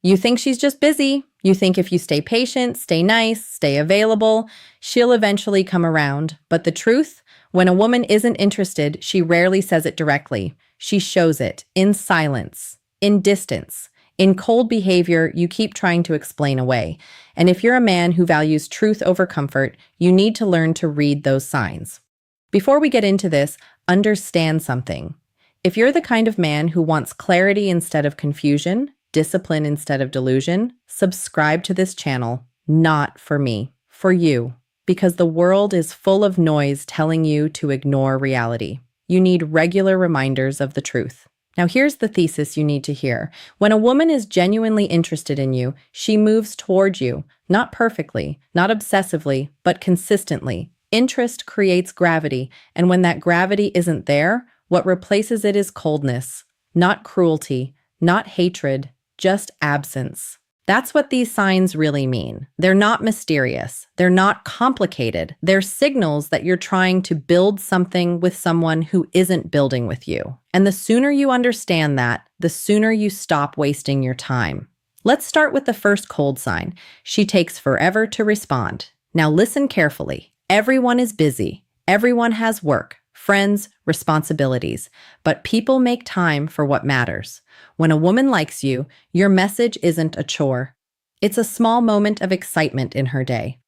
You think she's just busy. You think if you stay patient, stay nice, stay available, she'll eventually come around. But the truth, when a woman isn't interested, she rarely says it directly. She shows it in silence, in distance, in cold behavior you keep trying to explain away. And if you're a man who values truth over comfort, you need to learn to read those signs. Before we get into this, understand something. If you're the kind of man who wants clarity instead of confusion, discipline instead of delusion, subscribe to this channel. Not for me, for you. Because the world is full of noise telling you to ignore reality. You need regular reminders of the truth. Now here's the thesis you need to hear. When a woman is genuinely interested in you, she moves toward you, not perfectly, not obsessively, but consistently. Interest creates gravity, and when that gravity isn't there, what replaces it is coldness, not cruelty, not hatred, just absence. That's what these signs really mean. They're not mysterious. They're not complicated. They're signals that you're trying to build something with someone who isn't building with you. And the sooner you understand that, the sooner you stop wasting your time. Let's start with the first cold sign. She takes forever to respond. Now listen carefully. Everyone is busy. Everyone has work, friends, responsibilities. But people make time for what matters. When a woman likes you, your message isn't a chore. It's a small moment of excitement in her day.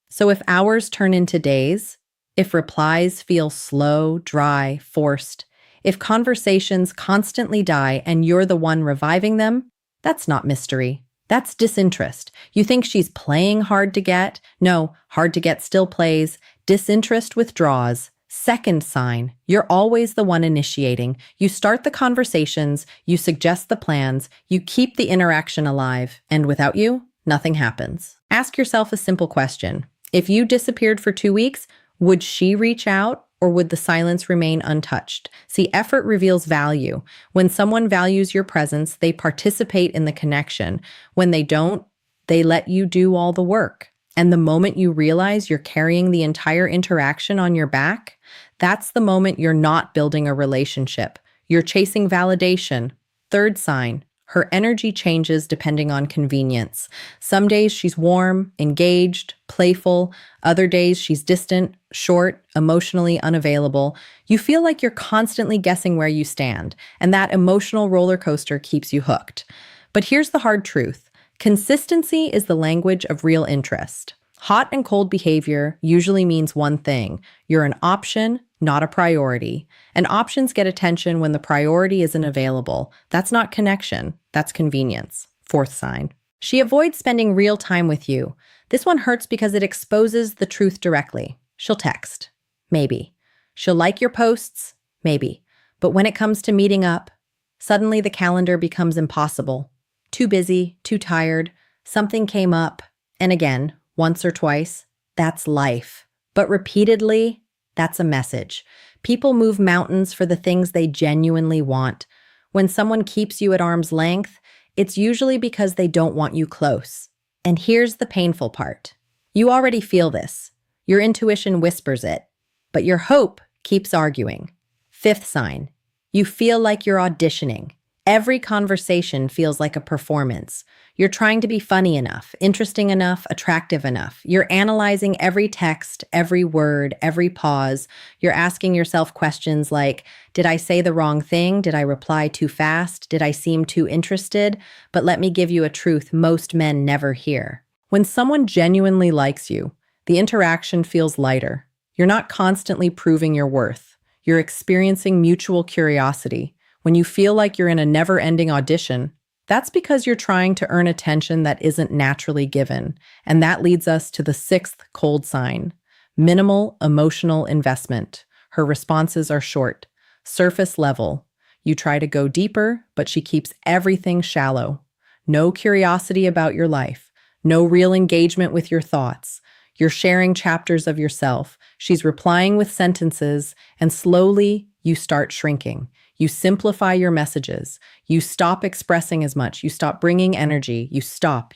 So if hours turn into days, if replies feel slow, dry, forced, if conversations constantly die and you're the one reviving them, that's not mystery. That's disinterest. You think she's playing hard to get? No, hard to get still plays. Disinterest withdraws. Second sign, you're always the one initiating. You start the conversations, you suggest the plans, you keep the interaction alive, and without you, nothing happens. Ask yourself a simple question. If you disappeared for 2 weeks, would she reach out or would the silence remain untouched? See, effort reveals value. When someone values your presence, they participate in the connection. When they don't, they let you do all the work. And the moment you realize you're carrying the entire interaction on your back, that's the moment you're not building a relationship. You're chasing validation. Third sign, her energy changes depending on convenience. Some days she's warm, engaged, playful. Other days she's distant, short, emotionally unavailable. You feel like you're constantly guessing where you stand, and that emotional roller coaster keeps you hooked. But here's the hard truth. Consistency is the language of real interest. Hot and cold behavior usually means one thing. You're an option, not a priority. And options get attention when the priority isn't available. That's not connection, that's convenience. Fourth sign. She avoids spending real time with you. This one hurts because it exposes the truth directly. She'll text. Maybe. She'll like your posts. Maybe. But when it comes to meeting up, suddenly the calendar becomes impossible. Too busy, too tired, something came up, and again, once or twice, that's life. But repeatedly, that's a message. People move mountains for the things they genuinely want. When someone keeps you at arm's length, it's usually because they don't want you close. And here's the painful part. You already feel this. Your intuition whispers it, but your hope keeps arguing. Fifth sign. You feel like you're auditioning. Every conversation feels like a performance. You're trying to be funny enough, interesting enough, attractive enough. You're analyzing every text, every word, every pause. You're asking yourself questions like, did I say the wrong thing? Did I reply too fast? Did I seem too interested? But let me give you a truth most men never hear. When someone genuinely likes you, the interaction feels lighter. You're not constantly proving your worth. You're experiencing mutual curiosity. When you feel like you're in a never-ending audition, that's because you're trying to earn attention that isn't naturally given. And that leads us to the sixth cold sign. Minimal emotional investment. Her responses are short, surface level. You try to go deeper, but she keeps everything shallow. No curiosity about your life. No real engagement with your thoughts. You're sharing chapters of yourself. She's replying with sentences, and slowly you start shrinking. You simplify your messages. You stop expressing as much. You stop bringing energy. You stop.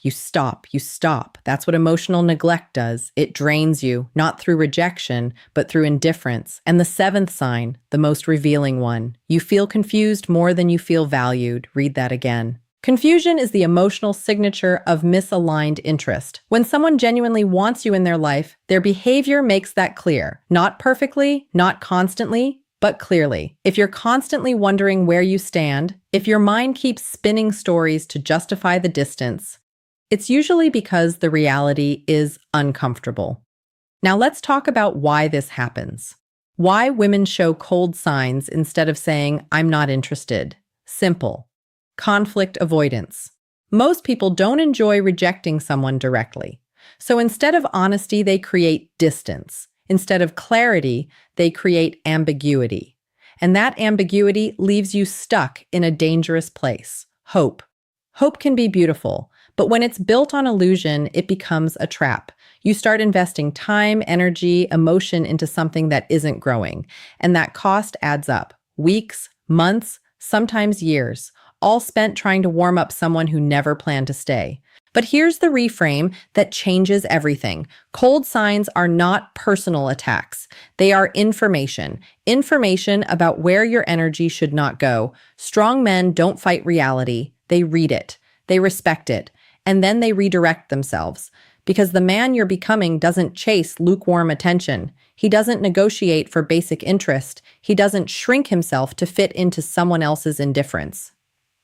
That's what emotional neglect does. It drains you, not through rejection, but through indifference. And the seventh sign, the most revealing one. You feel confused more than you feel valued. Read that again. Confusion is the emotional signature of misaligned interest. When someone genuinely wants you in their life, their behavior makes that clear. Not perfectly, not constantly, but clearly. If you're constantly wondering where you stand, if your mind keeps spinning stories to justify the distance, it's usually because the reality is uncomfortable. Now let's talk about why this happens. Why women show cold signs instead of saying, "I'm not interested." Simple. Conflict avoidance. Most people don't enjoy rejecting someone directly. So instead of honesty, they create distance. Instead of clarity, they create ambiguity. And that ambiguity leaves you stuck in a dangerous place. Hope. Hope can be beautiful, but when it's built on illusion, it becomes a trap. You start investing time, energy, emotion into something that isn't growing, and that cost adds up. Weeks, months, sometimes years, all spent trying to warm up someone who never planned to stay. But here's the reframe that changes everything. Cold signs are not personal attacks. They are information. Information about where your energy should not go. Strong men don't fight reality. They read it. They respect it. And then they redirect themselves. Because the man you're becoming doesn't chase lukewarm attention. He doesn't negotiate for basic interest. He doesn't shrink himself to fit into someone else's indifference.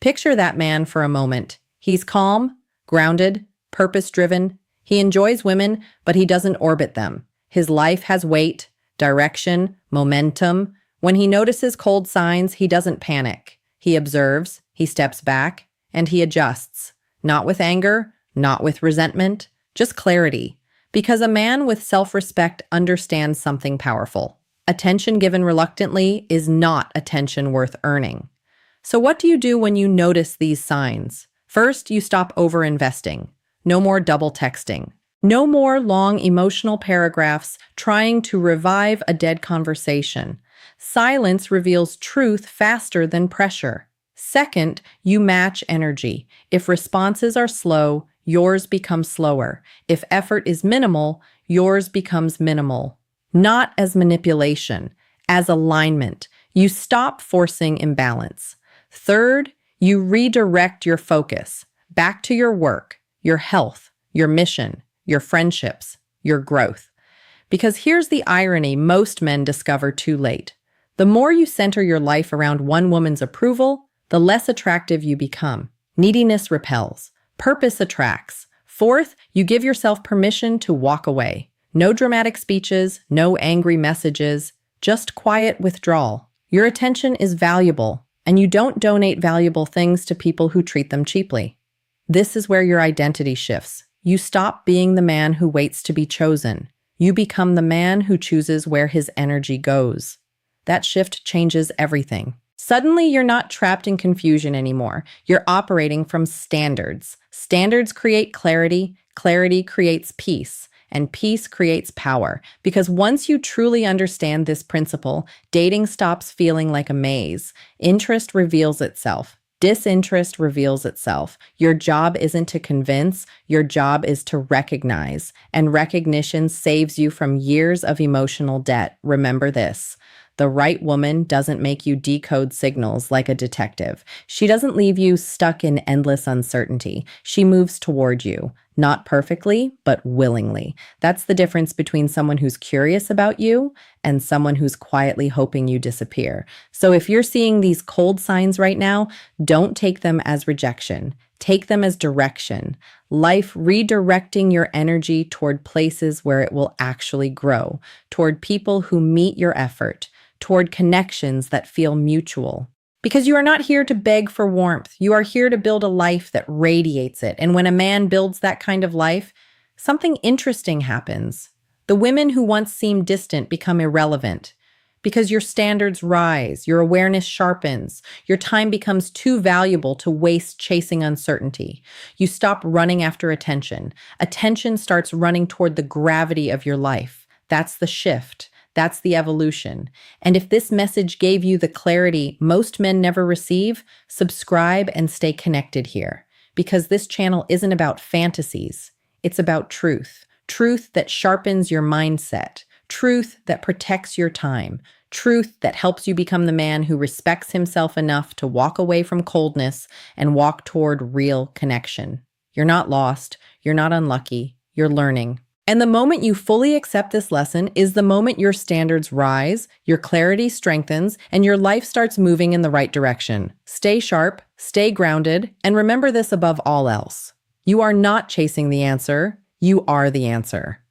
Picture that man for a moment. He's calm, grounded, purpose-driven. He enjoys women, but he doesn't orbit them. His life has weight, direction, momentum. When he notices cold signs, he doesn't panic. He observes, he steps back, and he adjusts. Not with anger, not with resentment, just clarity. Because a man with self-respect understands something powerful. Attention given reluctantly is not attention worth earning. So what do you do when you notice these signs? First, you stop over-investing. No more double texting. No more long emotional paragraphs trying to revive a dead conversation. Silence reveals truth faster than pressure. Second, you match energy. If responses are slow, yours becomes slower. If effort is minimal, yours becomes minimal. Not as manipulation, as alignment. You stop forcing imbalance. Third, you redirect your focus back to your work, your health, your mission, your friendships, your growth. Because here's the irony most men discover too late. The more you center your life around one woman's approval, the less attractive you become. Neediness repels. Purpose attracts. Fourth, you give yourself permission to walk away. No dramatic speeches, no angry messages, just quiet withdrawal. Your attention is valuable, and you don't donate valuable things to people who treat them cheaply. This is where your identity shifts. You stop being the man who waits to be chosen. You become the man who chooses where his energy goes. That shift changes everything. Suddenly, you're not trapped in confusion anymore. You're operating from standards. Standards create clarity, clarity creates peace, and peace creates power. Because once you truly understand this principle, dating stops feeling like a maze. Interest reveals itself. Disinterest reveals itself. Your job isn't to convince, your job is to recognize. And recognition saves you from years of emotional debt. Remember this. The right woman doesn't make you decode signals like a detective. She doesn't leave you stuck in endless uncertainty. She moves toward you, not perfectly, but willingly. That's the difference between someone who's curious about you and someone who's quietly hoping you disappear. So if you're seeing these cold signs right now, don't take them as rejection. Take them as direction. Life redirecting your energy toward places where it will actually grow, toward people who meet your effort, toward connections that feel mutual. Because you are not here to beg for warmth. You are here to build a life that radiates it. And when a man builds that kind of life, something interesting happens. The women who once seemed distant become irrelevant. Because your standards rise, your awareness sharpens, your time becomes too valuable to waste chasing uncertainty. You stop running after attention. Attention starts running toward the gravity of your life. That's the shift. That's the evolution. And if this message gave you the clarity most men never receive, subscribe and stay connected here. Because this channel isn't about fantasies. It's about truth. Truth that sharpens your mindset. Truth that protects your time. Truth that helps you become the man who respects himself enough to walk away from coldness and walk toward real connection. You're not lost. You're not unlucky. You're learning. And the moment you fully accept this lesson is the moment your standards rise, your clarity strengthens, and your life starts moving in the right direction. Stay sharp, stay grounded, and remember this above all else. You are not chasing the answer. You are the answer.